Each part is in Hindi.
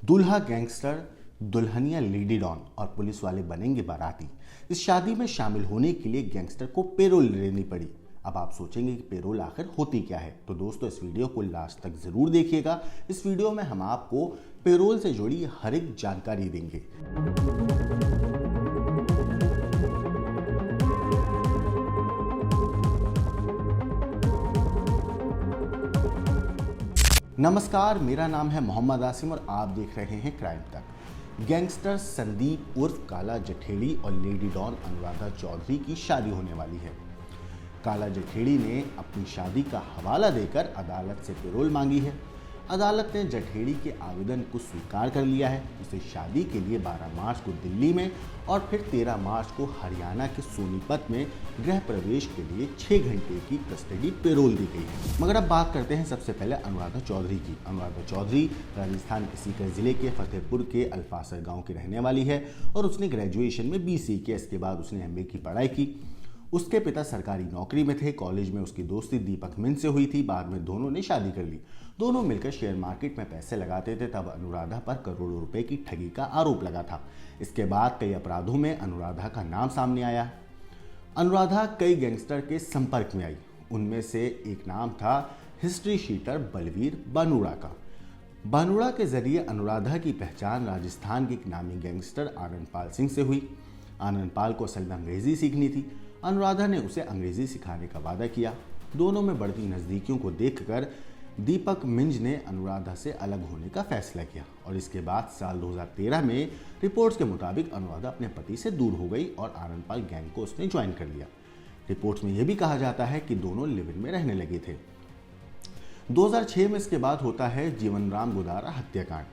दूल्हा गैंगस्टर, दुल्हनिया लेडी डॉन और पुलिस वाले बनेंगे बाराती। इस शादी में शामिल होने के लिए गैंगस्टर को पेरोल लेनी पड़ी। अब आप सोचेंगे कि पेरोल आखिर होती क्या है, तो दोस्तों इस वीडियो को लास्ट तक जरूर देखिएगा। इस वीडियो में हम आपको पेरोल से जुड़ी हर एक जानकारी देंगे। नमस्कार, मेरा नाम है मोहम्मद आसिम और आप देख रहे हैं क्राइम तक। गैंगस्टर संदीप उर्फ काला जठेड़ी और लेडी डॉन अनुराधा चौधरी की शादी होने वाली है। काला जठेड़ी ने अपनी शादी का हवाला देकर अदालत से पेरोल मांगी है। अदालत ने जठेड़ी के आवेदन को स्वीकार कर लिया है। उसे शादी के लिए 12 मार्च को दिल्ली में और फिर 13 मार्च को हरियाणा के सोनीपत में गृह प्रवेश के लिए 6 घंटे की कस्टडी पेरोल दी गई है। मगर अब बात करते हैं सबसे पहले अनुराधा चौधरी की। अनुराधा चौधरी राजस्थान के सीकर जिले के फतेहपुर के अल्फासर गांव की रहने वाली है और उसने ग्रेजुएशन में BC किया। इसके बाद उसने MA की पढ़ाई की। उसके पिता सरकारी नौकरी में थे। कॉलेज में उसकी दोस्ती दीपक मिंज से हुई थी। बाद में दोनों ने शादी कर ली। दोनों मिलकर शेयर मार्केट में पैसे लगाते थे। तब अनुराधा पर करोड़ों रुपए की ठगी का आरोप लगा था। इसके बाद कई अपराधों में अनुराधा का नाम सामने आया। अनुराधा कई गैंगस्टर के संपर्क में आई। उनमें से एक नाम था हिस्ट्री शीटर बलवीर बानुड़ा का। बानुड़ा के जरिए अनुराधा की पहचान राजस्थान के एक नामी गैंगस्टर आनंदपाल सिंह से हुई। आनंदपाल को असल में अंग्रेजी सीखनी थी। अनुराधा ने उसे अंग्रेजी सिखाने का वादा किया। दोनों में बढ़ती नज़दीकियों को देखकर दीपक मिंज ने अनुराधा से अलग होने का फैसला किया और इसके बाद साल 2013 में रिपोर्ट्स के मुताबिक अनुराधा अपने पति से दूर हो गई और आनंदपाल गैंग को उसने ज्वाइन कर लिया। रिपोर्ट्स में यह भी कहा जाता है कि दोनों लिव इन में रहने लगे थे। 2006 में इसके बाद होता है जीवनराम गुदारा हत्याकांड।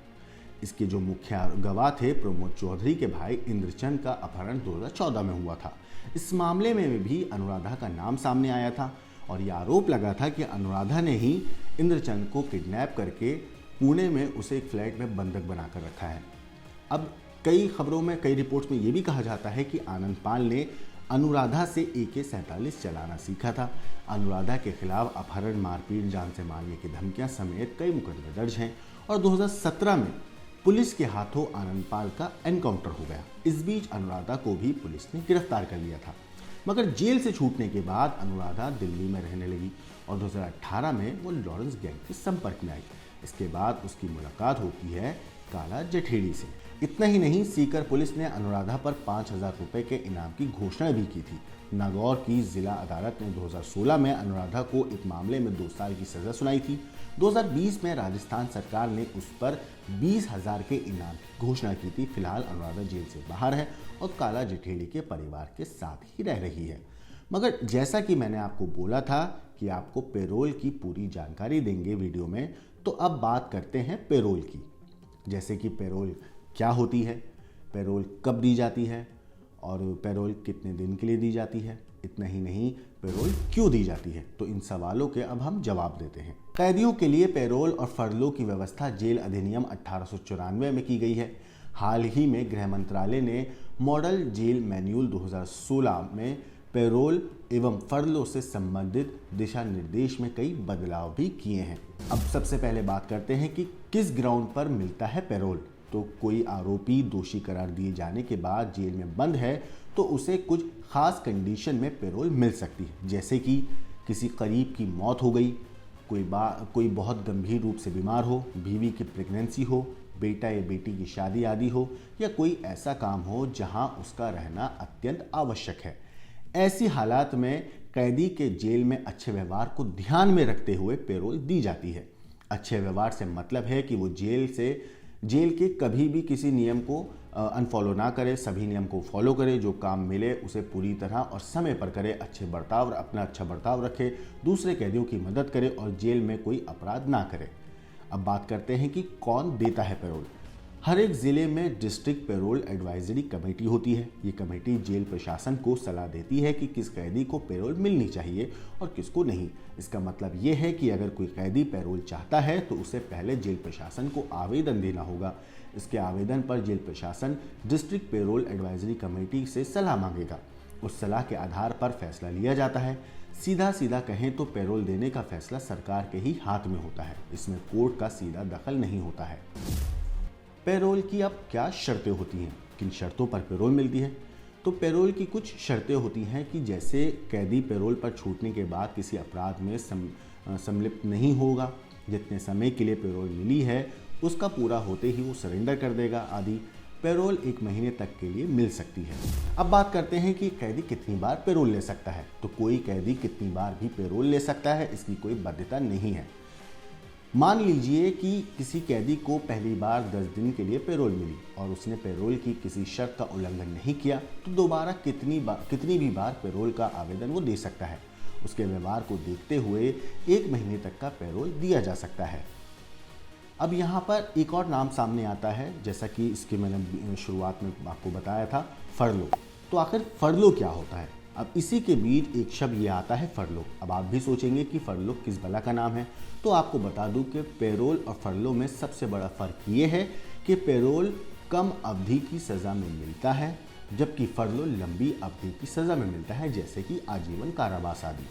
इसके जो मुख्य गवाह थे प्रमोद चौधरी के भाई इंद्रचंद का अपहरण 2014 में हुआ था। इस मामले में भी अनुराधा का नाम सामने आया था और यह आरोप लगा था कि अनुराधा ने ही इंद्रचंद को किडनैप करके पुणे में उसे एक फ्लैट में बंधक बनाकर रखा है। अब कई खबरों में, कई रिपोर्ट्स में यह भी कहा जाता है कि आनंदपाल ने अनुराधा से AK-47 चलाना सीखा था। अनुराधा के खिलाफ अपहरण, मारपीट, जान से मारने की धमकियां समेत कई मुकदमे दर्ज हैं और 2017 में पुलिस के हाथों आनंदपाल का एनकाउंटर हो गया। इस बीच अनुराधा को भी पुलिस ने गिरफ्तार कर लिया था। मगर जेल से छूटने के बाद अनुराधा दिल्ली में रहने लगी और 2018 में वो लॉरेंस गैंग के संपर्क में आई। इसके बाद उसकी मुलाकात होती है काला जठेड़ी से। इतना ही नहीं, सीकर पुलिस ने अनुराधा पर 5,000 रुपए के इनाम की घोषणा भी की थी। नागौर की जिला अदालत ने 2016 में अनुराधा को एक मामले में 2 साल की सजा सुनाई थी। 2020 में राजस्थान सरकार ने उस पर 20,000 के इनाम की घोषणा की थी। फिलहाल अनुराधा जेल से बाहर है और काला जठेड़ी के परिवार के साथ ही रह रही है। मगर जैसा कि मैंने आपको बोला था कि आपको पेरोल की पूरी जानकारी देंगे वीडियो में, तो अब बात करते हैं पेरोल की। जैसे कि पेरोल क्या होती है, पेरोल कब दी जाती है और पेरोल कितने दिन के लिए दी जाती है। इतना ही नहीं, पेरोल क्यों दी जाती है, तो इन सवालों के अब हम जवाब देते हैं। कैदियों के लिए पेरोल और फर्लो की व्यवस्था जेल अधिनियम 1894 में की गई है। हाल ही में गृह मंत्रालय ने मॉडल जेल मैन्यूल 2016 में पेरोल एवं फर्लो से संबंधित दिशा निर्देश में कई बदलाव भी किए हैं। अब सबसे पहले बात करते हैं कि किस ग्राउंड पर मिलता है पेरोल। तो कोई आरोपी दोषी करार दिए जाने के बाद जेल में बंद है तो उसे कुछ खास कंडीशन में पेरोल मिल सकती है। जैसे कि किसी करीब की मौत हो गई, कोई बहुत गंभीर रूप से बीमार हो, बीवी की प्रेगनेंसी हो, बेटा या बेटी की शादी आदि हो, या कोई ऐसा काम हो जहां उसका रहना अत्यंत आवश्यक है। ऐसी हालात में कैदी के जेल में अच्छे व्यवहार को ध्यान में रखते हुए पेरोल दी जाती है। अच्छे व्यवहार से मतलब है कि वो जेल के कभी भी किसी नियम को अनफॉलो ना करे, सभी नियम को फॉलो करे, जो काम मिले उसे पूरी तरह और समय पर करे, अपना अच्छा बर्ताव रखे, दूसरे कैदियों की मदद करे और जेल में कोई अपराध ना करे। अब बात करते हैं कि कौन देता है पेरोल। हर एक जिले में डिस्ट्रिक्ट पेरोल एडवाइजरी कमेटी होती है। ये कमेटी जेल प्रशासन को सलाह देती है कि किस कैदी को पेरोल मिलनी चाहिए और किसको नहीं। इसका मतलब ये है कि अगर कोई कैदी पेरोल चाहता है तो उसे पहले जेल प्रशासन को आवेदन देना होगा। इसके आवेदन पर जेल प्रशासन डिस्ट्रिक्ट पेरोल एडवाइजरी कमेटी से सलाह मांगेगा। उस सलाह के आधार पर फैसला लिया जाता है। सीधा कहें तो पेरोल देने का फैसला सरकार के ही हाथ में होता है। इसमें कोर्ट का सीधा दखल नहीं होता है। पेरोल की अब क्या शर्तें होती हैं, किन शर्तों पर पेरोल मिलती है? तो पेरोल की कुछ शर्तें होती हैं कि जैसे कैदी पेरोल पर छूटने के बाद किसी अपराध में सम्मिलित नहीं होगा, जितने समय के लिए पेरोल मिली है उसका पूरा होते ही वो सरेंडर कर देगा आदि। पेरोल 1 महीने तक के लिए मिल सकती है। अब बात करते हैं कि कैदी कितनी बार पेरोल ले सकता है। तो कोई कैदी कितनी बार भी पेरोल ले सकता है, इसकी कोई बाध्यता नहीं है। मान लीजिए कि किसी कैदी को पहली बार 10 दिन के लिए पेरोल मिली और उसने पेरोल की किसी शर्त का उल्लंघन नहीं किया, तो दोबारा कितनी भी बार पेरोल का आवेदन वो दे सकता है। उसके व्यवहार को देखते हुए 1 महीने तक का पेरोल दिया जा सकता है। अब यहाँ पर एक और नाम सामने आता है, जैसा कि इसके मैंने शुरुआत में आपको बताया था, फरलो। तो आखिर फरलो क्या होता है? अब इसी के बीच एक शब्द ये आता है फरलो। अब आप भी सोचेंगे कि फरलो किस भला का नाम है, तो आपको बता दूं कि पेरोल और फरलो में सबसे बड़ा फ़र्क ये है कि पेरोल कम अवधि की सज़ा में मिलता है, जबकि फरलो लंबी अवधि की सज़ा में मिलता है, जैसे कि आजीवन कारावास आदि।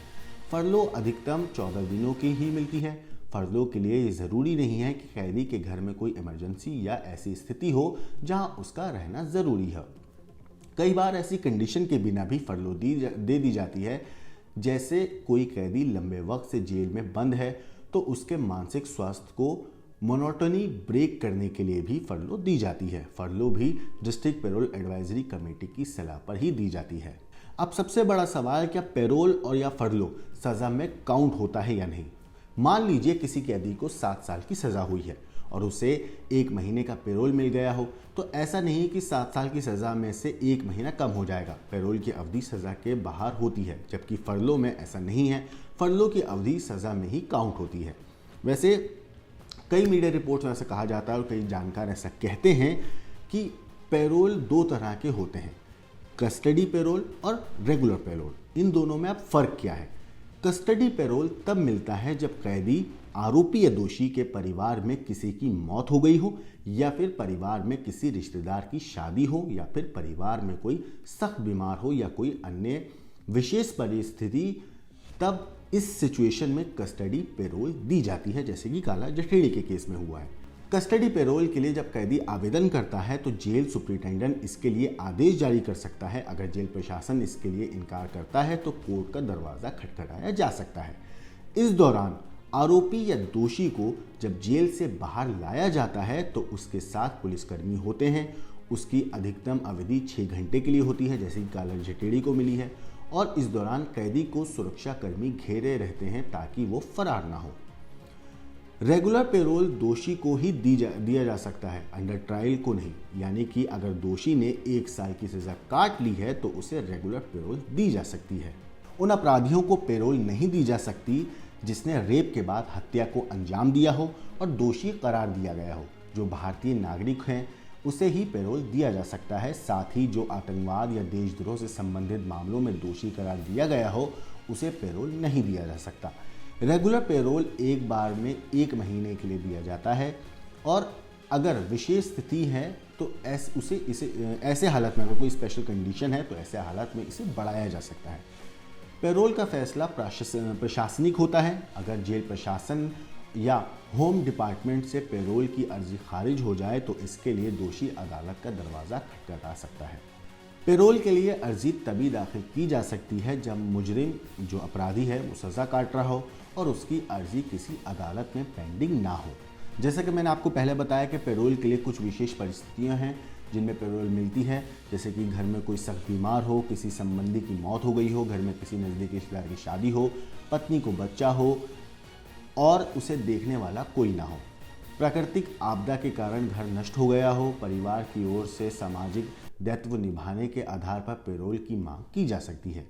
फरलो अधिकतम 14 दिनों की ही मिलती है। फरलो के लिए ये ज़रूरी नहीं है कि कैदी के घर में कोई इमरजेंसी या ऐसी स्थिति हो जहां उसका रहना ज़रूरी है। कई बार ऐसी कंडीशन के बिना भी फरलो दे दी जाती है, जैसे कोई कैदी लंबे वक्त से जेल में बंद है तो उसके मानसिक स्वास्थ्य को मोनोटोनी ब्रेक करने के लिए भी फरलो दी जाती है। फरलो भी डिस्ट्रिक्ट पेरोल एडवाइजरी कमेटी की सलाह पर ही दी जाती है। अब सबसे बड़ा सवाल, क्या पेरोल और या फरलो सज़ा में काउंट होता है या नहीं? मान लीजिए किसी कैदी को 7 साल की सज़ा हुई है और उसे 1 महीने का पेरोल मिल गया हो, तो ऐसा नहीं कि 7 साल की सज़ा में से 1 महीना कम हो जाएगा। पेरोल की अवधि सज़ा के बाहर होती है, जबकि फरलो में ऐसा नहीं है। फरलो की अवधि सज़ा में ही काउंट होती है। वैसे कई मीडिया रिपोर्ट्स में ऐसा कहा जाता है और कई जानकार ऐसा कहते हैं कि पेरोल 2 तरह के होते हैं, कस्टडी पेरोल और रेगुलर पेरोल। इन दोनों में अब फ़र्क क्या है? कस्टडी पेरोल तब मिलता है जब कैदी आरोपी या दोषी के परिवार में किसी की मौत हो गई हो, या फिर परिवार में किसी रिश्तेदार की शादी हो, या फिर परिवार में कोई सख्त बीमार हो या कोई अन्य विशेष परिस्थिति। तब इस सिचुएशन में कस्टडी पेरोल दी जाती है, जैसे कि काला जठेड़ी के केस में हुआ है। कस्टडी पेरोल के लिए जब कैदी आवेदन करता है तो जेल सुपरिटेंडेंट इसके लिए आदेश जारी कर सकता है। अगर जेल प्रशासन इसके लिए इनकार करता है तो कोर्ट का दरवाज़ा खटखटाया जा सकता है। इस दौरान आरोपी या दोषी को जब जेल से बाहर लाया जाता है तो उसके साथ पुलिसकर्मी होते हैं। उसकी अधिकतम अवधि 6 घंटे के लिए होती है, जैसे कि काला जठेड़ी को मिली है, और इस दौरान कैदी को सुरक्षाकर्मी घेरे रहते हैं ताकि वो फरार ना हो। रेगुलर पेरोल दोषी को ही दिया जा सकता है, अंडर ट्रायल को नहीं। यानी कि अगर दोषी ने 1 साल की सज़ा काट ली है तो उसे रेगुलर पेरोल दी जा सकती है। उन अपराधियों को पेरोल नहीं दी जा सकती जिसने रेप के बाद हत्या को अंजाम दिया हो और दोषी करार दिया गया हो। जो भारतीय नागरिक हैं उसे ही पेरोल दिया जा सकता है। साथ ही जो आतंकवाद या देशद्रोह से संबंधित मामलों में दोषी करार दिया गया हो उसे पेरोल नहीं दिया जा सकता। रेगुलर पेरोल एक बार में 1 महीने के लिए दिया जाता है, और अगर विशेष स्थिति है तो ऐसे हालत में, अगर कोई स्पेशल कंडीशन है तो ऐसे हालत में इसे बढ़ाया जा सकता है। पेरोल का फैसला प्रशासनिक होता है। अगर जेल प्रशासन या होम डिपार्टमेंट से पेरोल की अर्जी खारिज हो जाए तो इसके लिए दोषी अदालत का दरवाज़ा खटखटा सकता है। पेरोल के लिए अर्जी तभी दाखिल की जा सकती है जब मुजरिम, जो अपराधी है, वो सज़ा काट रहा हो और उसकी अर्जी किसी अदालत में पेंडिंग ना हो। जैसा कि मैंने आपको पहले बताया कि पेरोल के लिए कुछ विशेष परिस्थितियां हैं जिनमें पेरोल मिलती है, जैसे कि घर में कोई सख्त बीमार हो, किसी संबंधी की मौत हो गई हो, घर में किसी नज़दीकी रिश्तेदार की शादी हो, पत्नी को बच्चा हो और उसे देखने वाला कोई ना हो, प्राकृतिक आपदा के कारण घर नष्ट हो गया हो, परिवार की ओर से सामाजिक दायित्व निभाने के आधार पर पेरोल की मांग की जा सकती है।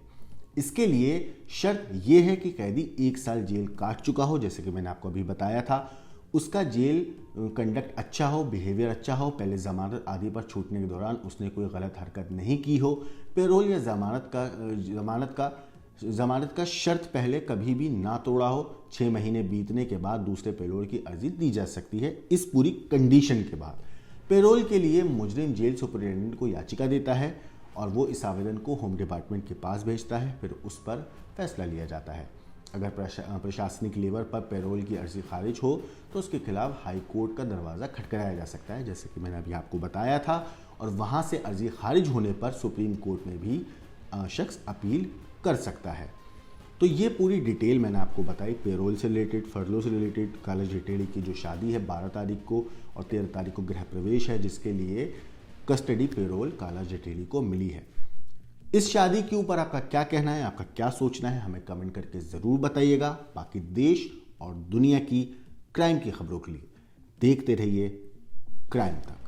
इसके लिए शर्त यह है कि कैदी 1 साल जेल काट चुका हो, जैसे कि मैंने आपको अभी बताया था, उसका जेल कंडक्ट अच्छा हो, बिहेवियर अच्छा हो, पहले ज़मानत आदि पर छूटने के दौरान उसने कोई गलत हरकत नहीं की हो, पेरोल या ज़मानत का शर्त पहले कभी भी ना तोड़ा हो, 6 महीने बीतने के बाद दूसरे पेरोल की अर्जी दी जा सकती है। इस पूरी कंडीशन के बाद पेरोल के लिए मुजरिम जेल सुपरिटेंडेंट को याचिका देता है और वो इस आवेदन को होम डिपार्टमेंट के पास भेजता है, फिर उस पर फैसला लिया जाता है। अगर प्रशासनिक लेवल पर पैरोल की अर्जी खारिज हो तो उसके खिलाफ हाई कोर्ट का दरवाज़ा खटखटाया जा सकता है, जैसे कि मैंने अभी आपको बताया था। और वहाँ से अर्जी खारिज होने पर सुप्रीम कोर्ट में भी शख्स अपील कर सकता है। तो ये पूरी डिटेल मैंने आपको बताई पेरोल से रिलेटेड, फर्लो से रिलेटेड। काला जठेड़ी की जो शादी है 12 तारीख को और 13 तारीख को गृह प्रवेश है, जिसके लिए कस्टडी पेरोल काला जठेड़ी को मिली है। इस शादी के ऊपर आपका क्या कहना है, आपका क्या सोचना है, हमें कमेंट करके ज़रूर बताइएगा। बाकी देश और दुनिया की क्राइम की खबरों के लिए देखते रहिए क्राइम तक।